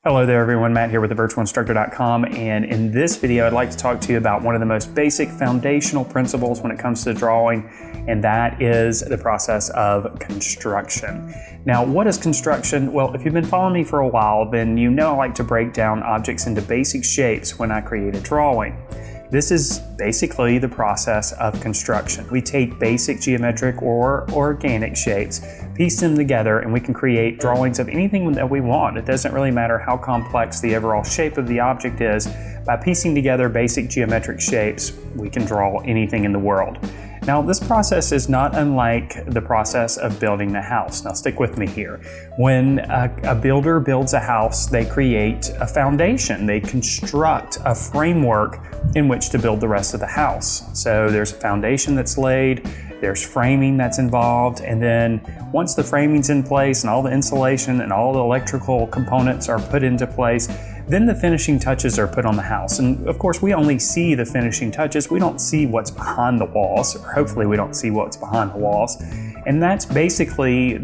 Hello there everyone, Matt here with thevirtualinstructor.com, and in this video I'd like to talk to you about one of the most basic foundational principles when it comes to drawing, and that is the process of construction. Now, what is construction? Well, if you've been following me for a while, then you know I like to break down objects into basic shapes when I create a drawing. This is basically the process of construction. We take basic geometric or organic shapes, piece them together, and we can create drawings of anything that we want. It doesn't really matter how complex the overall shape of the object is. By piecing together basic geometric shapes, we can draw anything in the world. Now, this process is not unlike the process of building a house. Now, stick with me here. When a builder builds a house, they create a foundation. They construct a framework in which to build the rest of the house. So there's a foundation that's laid, there's framing that's involved, and then once the framing's in place and all the insulation and all the electrical components are put into place, then the finishing touches are put on the house. And of course, we only see the finishing touches. We don't see what's behind the walls, or hopefully we don't see what's behind the walls. And that's basically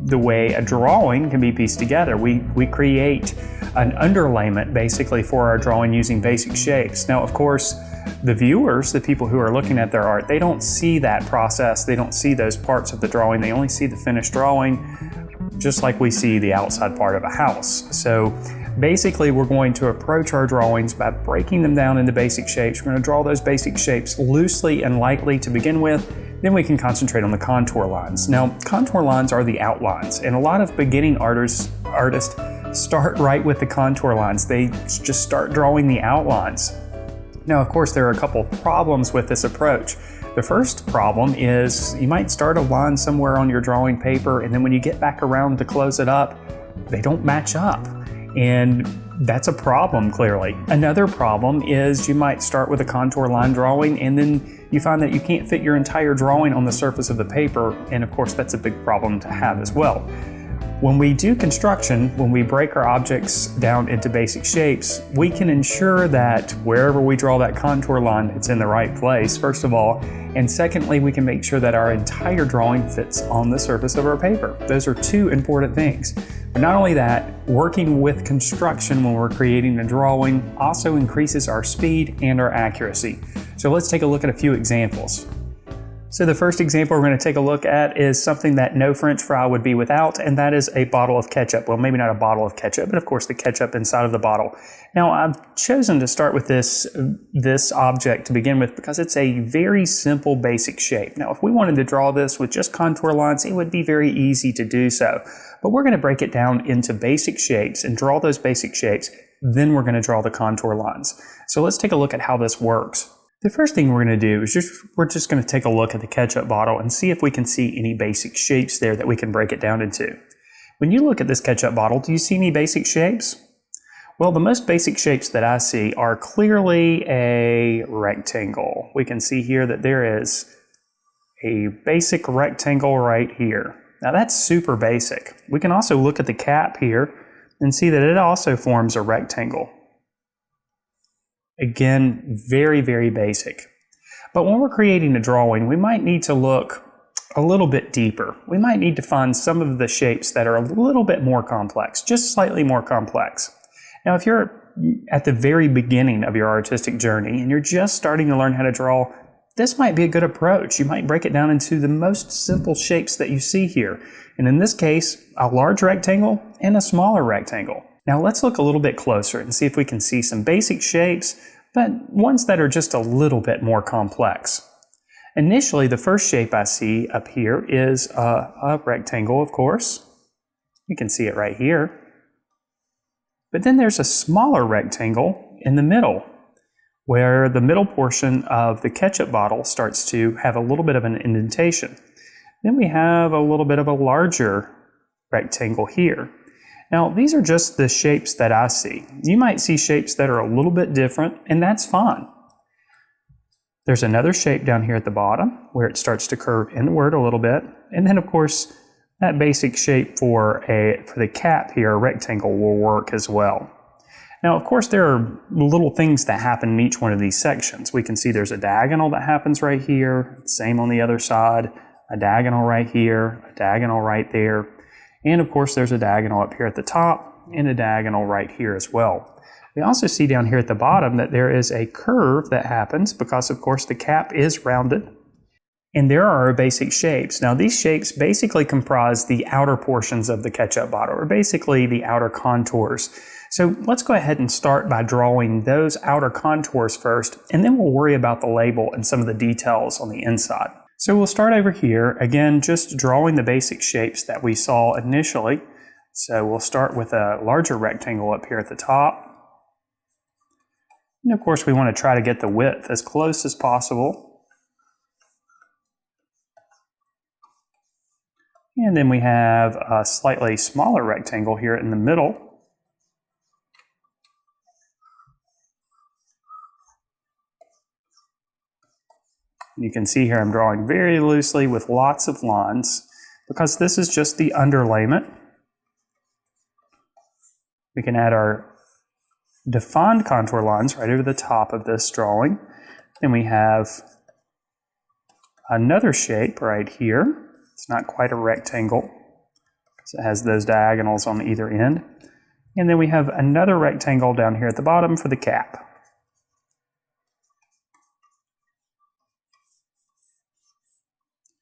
the way a drawing can be pieced together. We create an underlayment basically for our drawing using basic shapes. Now, of course, the viewers, the people who are looking at their art, they don't see that process. They don't see those parts of the drawing. They only see the finished drawing, just like we see the outside part of a house. So basically, we're going to approach our drawings by breaking them down into basic shapes. We're going to draw those basic shapes loosely and lightly to begin with. Then we can concentrate on the contour lines. Now, contour lines are the outlines, and a lot of beginning artists start right with the contour lines. They just start drawing the outlines. Now, of course, there are a couple problems with this approach. The first problem is you might start a line somewhere on your drawing paper, and then when you get back around to close it up, they don't match up. And that's a problem, clearly. Another problem is you might start with a contour line drawing, and then you find that you can't fit your entire drawing on the surface of the paper, and of course that's a big problem to have as well. When we do construction, when we break our objects down into basic shapes, we can ensure that wherever we draw that contour line, it's in the right place, first of all, and secondly, we can make sure that our entire drawing fits on the surface of our paper. Those are two important things. But not only that, working with construction when we're creating a drawing also increases our speed and our accuracy. So let's take a look at a few examples. So the first example we're going to take a look at is something that no French fry would be without, and that is a bottle of ketchup. Well, maybe not a bottle of ketchup, but of course the ketchup inside of the bottle. Now, I've chosen to start with this object to begin with because it's a very simple basic shape. Now, if we wanted to draw this with just contour lines, it would be very easy to do so. But we're going to break it down into basic shapes and draw those basic shapes. Then we're going to draw the contour lines. So let's take a look at how this works. The first thing we're going to do is we're just going to take a look at the ketchup bottle and see if we can see any basic shapes there that we can break it down into. When you look at this ketchup bottle, do you see any basic shapes? Well, the most basic shapes that I see are clearly a rectangle. We can see here that there is a basic rectangle right here. Now that's super basic. We can also look at the cap here and see that it also forms a rectangle. Again, very, very basic. But when we're creating a drawing, we might need to look a little bit deeper. We might need to find some of the shapes that are a little bit more complex, just slightly more complex. Now, if you're at the very beginning of your artistic journey and you're just starting to learn how to draw, this might be a good approach. You might break it down into the most simple shapes that you see here. And in this case, a large rectangle and a smaller rectangle. Now let's look a little bit closer and see if we can see some basic shapes, but ones that are just a little bit more complex. Initially, the first shape I see up here is a rectangle, of course. You can see it right here. But then there's a smaller rectangle in the middle, where the middle portion of the ketchup bottle starts to have a little bit of an indentation. Then we have a little bit of a larger rectangle here. Now, these are just the shapes that I see. You might see shapes that are a little bit different, and that's fine. There's another shape down here at the bottom where it starts to curve inward a little bit. And then, of course, that basic shape for the cap here, a rectangle, will work as well. Now, of course, there are little things that happen in each one of these sections. We can see there's a diagonal that happens right here, same on the other side, a diagonal right here, a diagonal right there, and of course there's a diagonal up here at the top, and a diagonal right here as well. We also see down here at the bottom that there is a curve that happens because, of course, the cap is rounded. And there are our basic shapes. Now, these shapes basically comprise the outer portions of the ketchup bottle, or basically the outer contours. So let's go ahead and start by drawing those outer contours first, and then we'll worry about the label and some of the details on the inside. So we'll start over here, again, just drawing the basic shapes that we saw initially. So we'll start with a larger rectangle up here at the top. And of course, we want to try to get the width as close as possible. And then we have a slightly smaller rectangle here in the middle. You can see here I'm drawing very loosely with lots of lines because this is just the underlayment. We can add our defined contour lines right over the top of this drawing. Then we have another shape right here. It's not quite a rectangle because it has those diagonals on either end. And then we have another rectangle down here at the bottom for the cap.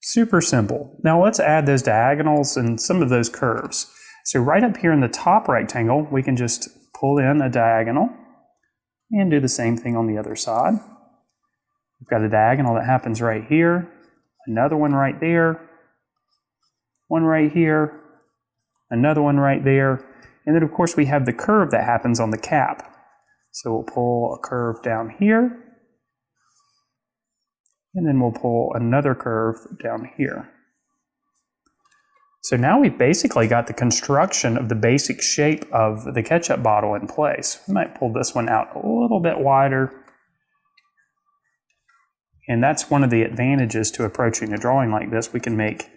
Super simple. Now let's add those diagonals and some of those curves. So right up here in the top rectangle, we can just pull in a diagonal and do the same thing on the other side. We've got a diagonal that happens right here, another one right there, one right here, another one right there, and then of course we have the curve that happens on the cap. So we'll pull a curve down here, and then we'll pull another curve down here. So now we've basically got the construction of the basic shape of the ketchup bottle in place. We might pull this one out a little bit wider. And that's one of the advantages to approaching a drawing like this. We can make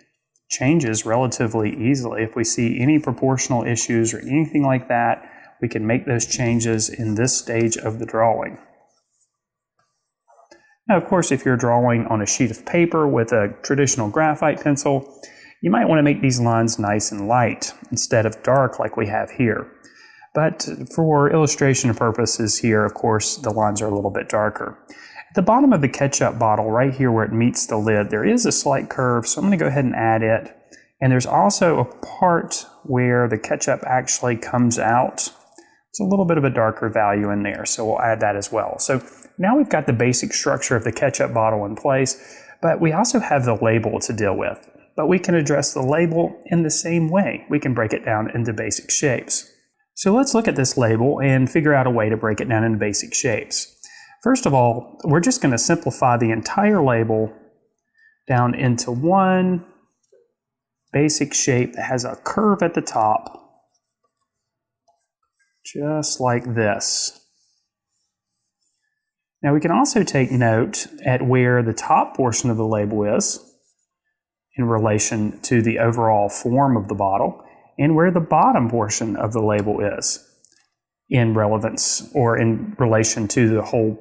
changes relatively easily. If we see any proportional issues or anything like that, we can make those changes in this stage of the drawing. Now, of course, if you're drawing on a sheet of paper with a traditional graphite pencil, you might want to make these lines nice and light instead of dark like we have here. But for illustration purposes here, of course, the lines are a little bit darker. At the bottom of the ketchup bottle, right here where it meets the lid, there is a slight curve, so I'm going to go ahead and add it. And there's also a part where the ketchup actually comes out. It's a little bit of a darker value in there, so we'll add that as well. So now we've got the basic structure of the ketchup bottle in place, but we also have the label to deal with. But we can address the label in the same way. We can break it down into basic shapes. So let's look at this label and figure out a way to break it down into basic shapes. First of all, we're just going to simplify the entire label down into one basic shape that has a curve at the top, just like this. Now we can also take note at where the top portion of the label is in relation to the overall form of the bottle, and where the bottom portion of the label is in relevance or in relation to the whole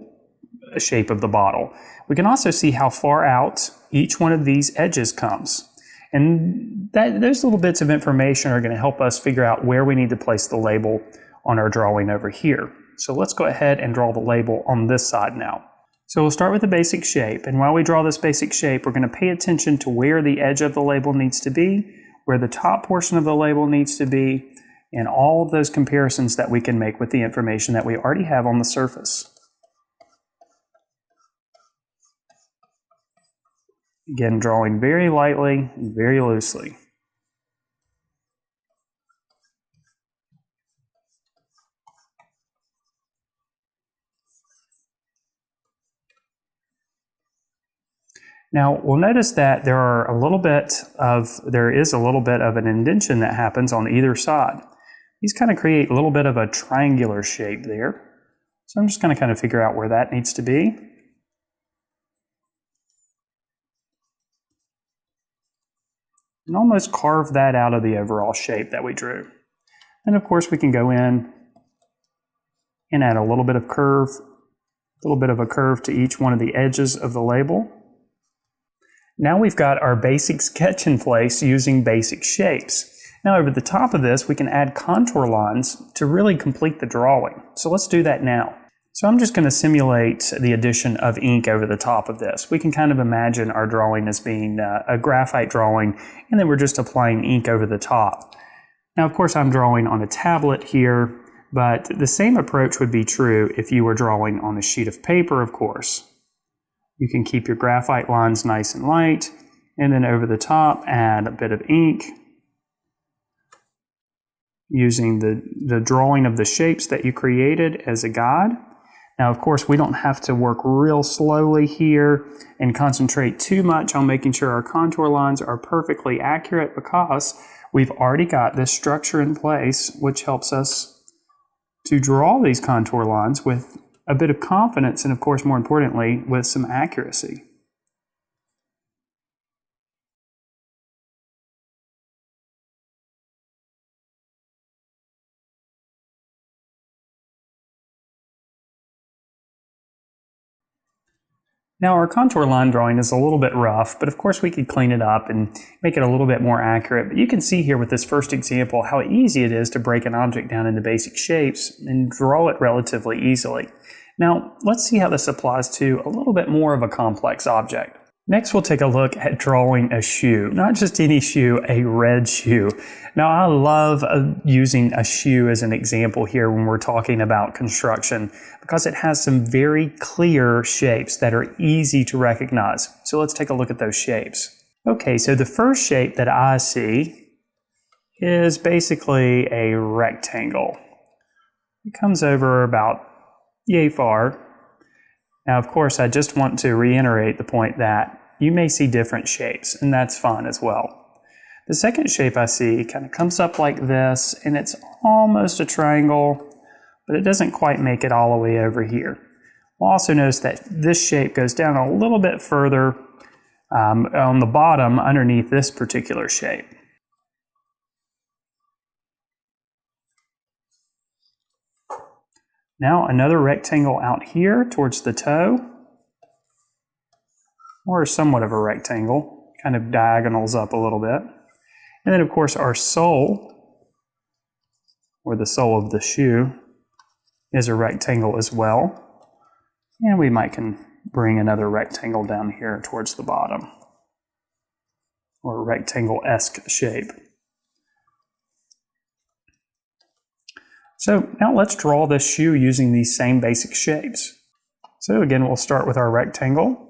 shape of the bottle. We can also see how far out each one of these edges comes. And those little bits of information are going to help us figure out where we need to place the label on our drawing over here. So let's go ahead and draw the label on this side now. So we'll start with the basic shape, and while we draw this basic shape, we're going to pay attention to where the edge of the label needs to be, where the top portion of the label needs to be, and all of those comparisons that we can make with the information that we already have on the surface. Again, drawing very lightly and very loosely. Now, we'll notice that there is a little bit of an indentation that happens on either side. These kind of create a little bit of a triangular shape there. So I'm just going to kind of figure out where that needs to be. And almost carve that out of the overall shape that we drew. And of course we can go in and add a little bit of a curve to each one of the edges of the label. Now we've got our basic sketch in place using basic shapes. Now over the top of this, we can add contour lines to really complete the drawing. So let's do that now. So I'm just going to simulate the addition of ink over the top of this. We can kind of imagine our drawing as being a graphite drawing, and then we're just applying ink over the top. Now, of course, I'm drawing on a tablet here, but the same approach would be true if you were drawing on a sheet of paper, of course. You can keep your graphite lines nice and light, and then over the top, add a bit of ink, using the drawing of the shapes that you created as a guide. Now, of course, we don't have to work real slowly here and concentrate too much on making sure our contour lines are perfectly accurate, because we've already got this structure in place, which helps us to draw these contour lines with a bit of confidence and, of course, more importantly, with some accuracy. Now our contour line drawing is a little bit rough, but of course we could clean it up and make it a little bit more accurate. But you can see here with this first example how easy it is to break an object down into basic shapes and draw it relatively easily. Now let's see how this applies to a little bit more of a complex object. Next, we'll take a look at drawing a shoe. Not just any shoe, a red shoe. Now, I love using a shoe as an example here when we're talking about construction, because it has some very clear shapes that are easy to recognize. So let's take a look at those shapes. Okay, so the first shape that I see is basically a rectangle. It comes over about yay far. Now, of course, I just want to reiterate the point that you may see different shapes, and that's fine as well. The second shape I see kind of comes up like this, and it's almost a triangle, but it doesn't quite make it all the way over here. We'll also notice that this shape goes down a little bit further on the bottom underneath this particular shape. Now another rectangle out here towards the toe, or somewhat of a rectangle, kind of diagonals up a little bit. And then of course our sole, or the sole of the shoe, is a rectangle as well. And we might can bring another rectangle down here towards the bottom, or a rectangle-esque shape. So now let's draw this shoe using these same basic shapes. So again, we'll start with our rectangle,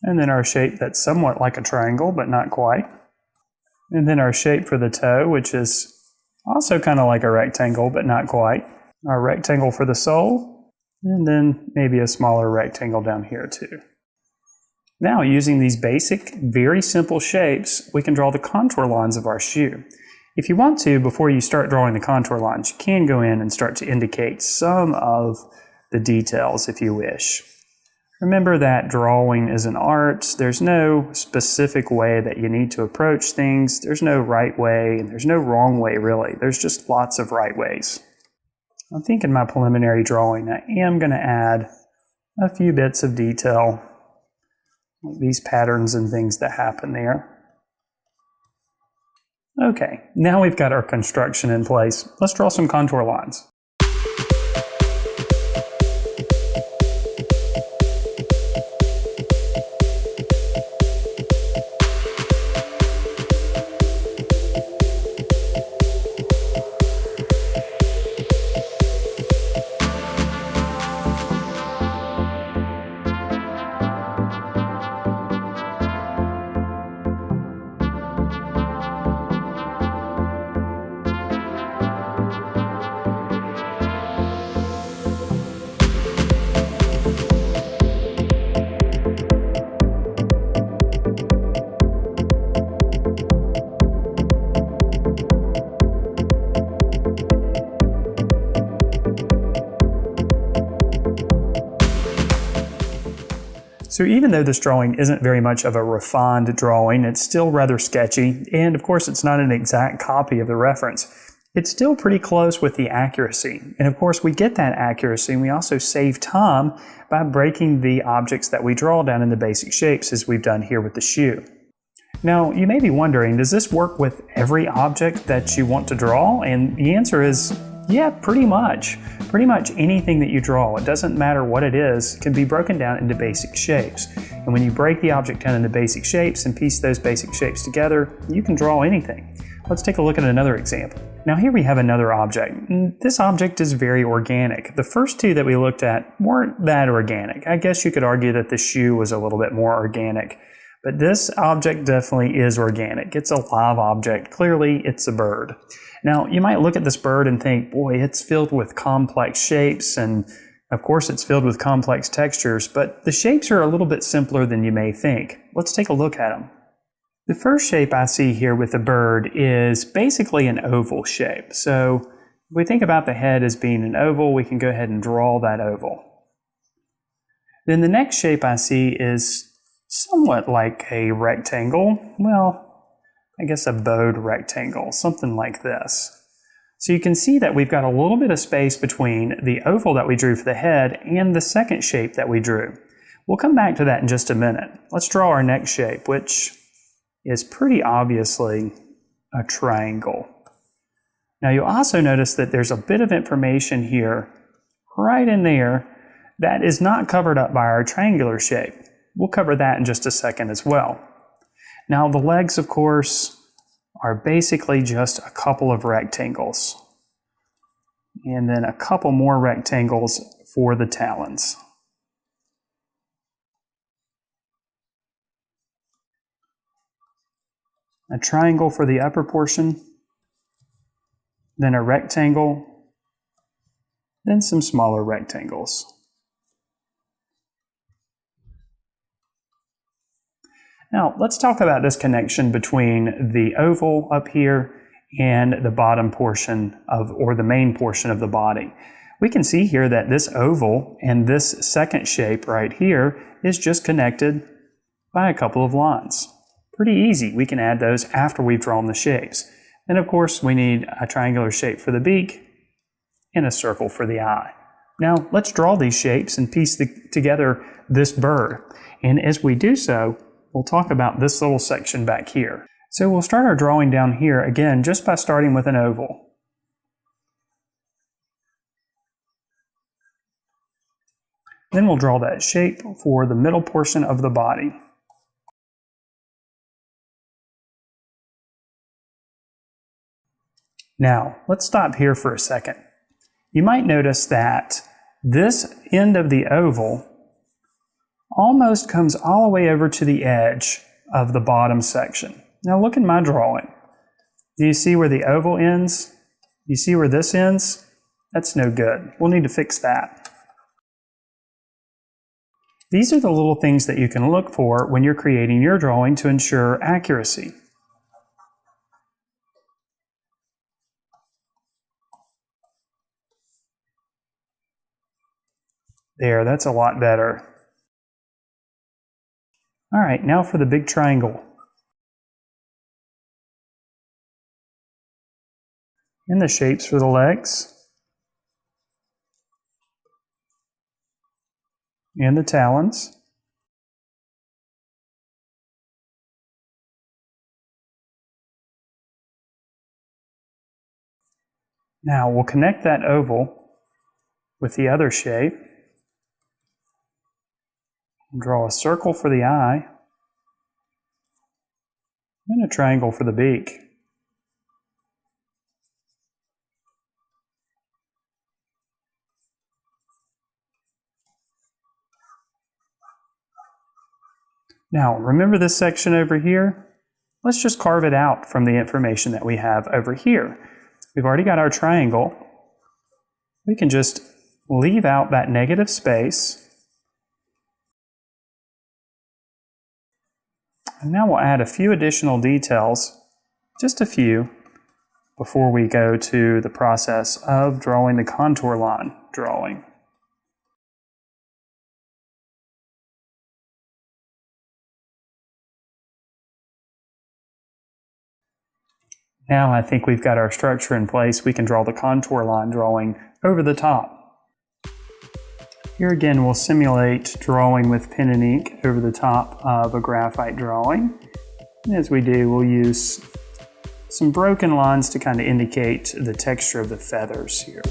and then our shape that's somewhat like a triangle, but not quite. And then our shape for the toe, which is also kind of like a rectangle, but not quite. Our rectangle for the sole, and then maybe a smaller rectangle down here too. Now, using these basic, very simple shapes, we can draw the contour lines of our shoe. If you want to, before you start drawing the contour lines, you can go in and start to indicate some of the details if you wish. Remember that drawing is an art. There's no specific way that you need to approach things. There's no right way, and there's no wrong way, really. There's just lots of right ways. I think in my preliminary drawing, I am going to add a few bits of detail, like these patterns and things that happen there. Okay, now we've got our construction in place. Let's draw some contour lines. So even though this drawing isn't very much of a refined drawing, it's still rather sketchy, and of course it's not an exact copy of the reference. It's still pretty close with the accuracy. And of course we get that accuracy, and we also save time by breaking the objects that we draw down into basic shapes, as we've done here with the shoe. Now, you may be wondering, does this work with every object that you want to draw? And the answer is, yeah, pretty much. Pretty much anything that you draw, it doesn't matter what it is, can be broken down into basic shapes. And when you break the object down into basic shapes and piece those basic shapes together, you can draw anything. Let's take a look at another example. Now here we have another object. This object is very organic. The first two that we looked at weren't that organic. I guess you could argue that the shoe was a little bit more organic. But this object definitely is organic. It's a live object. Clearly, it's a bird. Now, you might look at this bird and think, boy, it's filled with complex shapes, and of course it's filled with complex textures, but the shapes are a little bit simpler than you may think. Let's take a look at them. The first shape I see here with the bird is basically an oval shape. So if we think about the head as being an oval, we can go ahead and draw that oval. Then the next shape I see is somewhat like a rectangle. Well, I guess a bowed rectangle, something like this. So you can see that we've got a little bit of space between the oval that we drew for the head and the second shape that we drew. We'll come back to that in just a minute. Let's draw our next shape, which is pretty obviously a triangle. Now you'll also notice that there's a bit of information here, right in there, that is not covered up by our triangular shape. We'll cover that in just a second as well. Now the legs, of course, are basically just a couple of rectangles. And then a couple more rectangles for the talons. A triangle for the upper portion, then a rectangle, then some smaller rectangles. Now, let's talk about this connection between the oval up here and the bottom portion or the main portion of the body. We can see here that this oval and this second shape right here is just connected by a couple of lines. Pretty easy. We can add those after we've drawn the shapes. And of course, we need a triangular shape for the beak and a circle for the eye. Now, let's draw these shapes and piece together this bird. And as we do so, we'll talk about this little section back here. So we'll start our drawing down here again just by starting with an oval. Then we'll draw that shape for the middle portion of the body. Now, let's stop here for a second. You might notice that this end of the oval almost comes all the way over to the edge of the bottom section. Now look at my drawing. Do you see where the oval ends? Do you see where this ends? That's no good. We'll need to fix that. These are the little things that you can look for when you're creating your drawing to ensure accuracy. There, that's a lot better. All right, now for the big triangle. And the shapes for the legs. And the talons. Now we'll connect that oval with the other shape. Draw a circle for the eye, and a triangle for the beak. Now, remember this section over here? Let's just carve it out from the information that we have over here. We've already got our triangle. We can just leave out that negative space. And now we'll add a few additional details, just a few, before we go to the process of drawing the contour line drawing. Now I think we've got our structure in place. We can draw the contour line drawing over the top. Here again, we'll simulate drawing with pen and ink over the top of a graphite drawing. And as we do, we'll use some broken lines to kind of indicate the texture of the feathers here.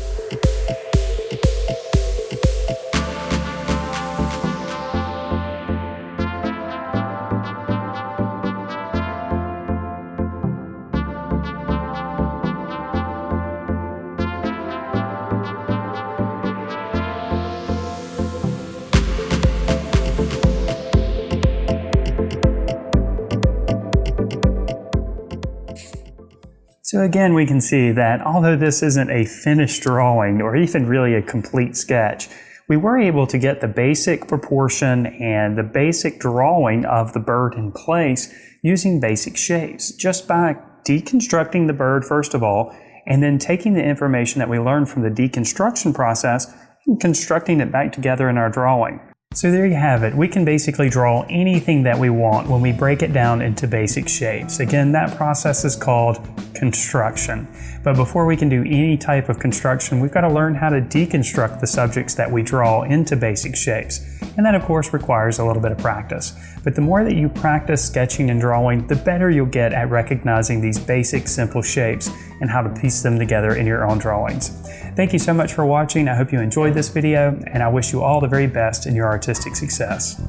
So again, we can see that although this isn't a finished drawing or even really a complete sketch, we were able to get the basic proportion and the basic drawing of the bird in place using basic shapes, just by deconstructing the bird first of all, and then taking the information that we learned from the deconstruction process and constructing it back together in our drawing. So there you have it. We can basically draw anything that we want when we break it down into basic shapes. Again, that process is called construction. But before we can do any type of construction, we've got to learn how to deconstruct the subjects that we draw into basic shapes. And that of course requires a little bit of practice. But the more that you practice sketching and drawing, the better you'll get at recognizing these basic simple shapes and how to piece them together in your own drawings. Thank you so much for watching. I hope you enjoyed this video, and I wish you all the very best in your artistic success.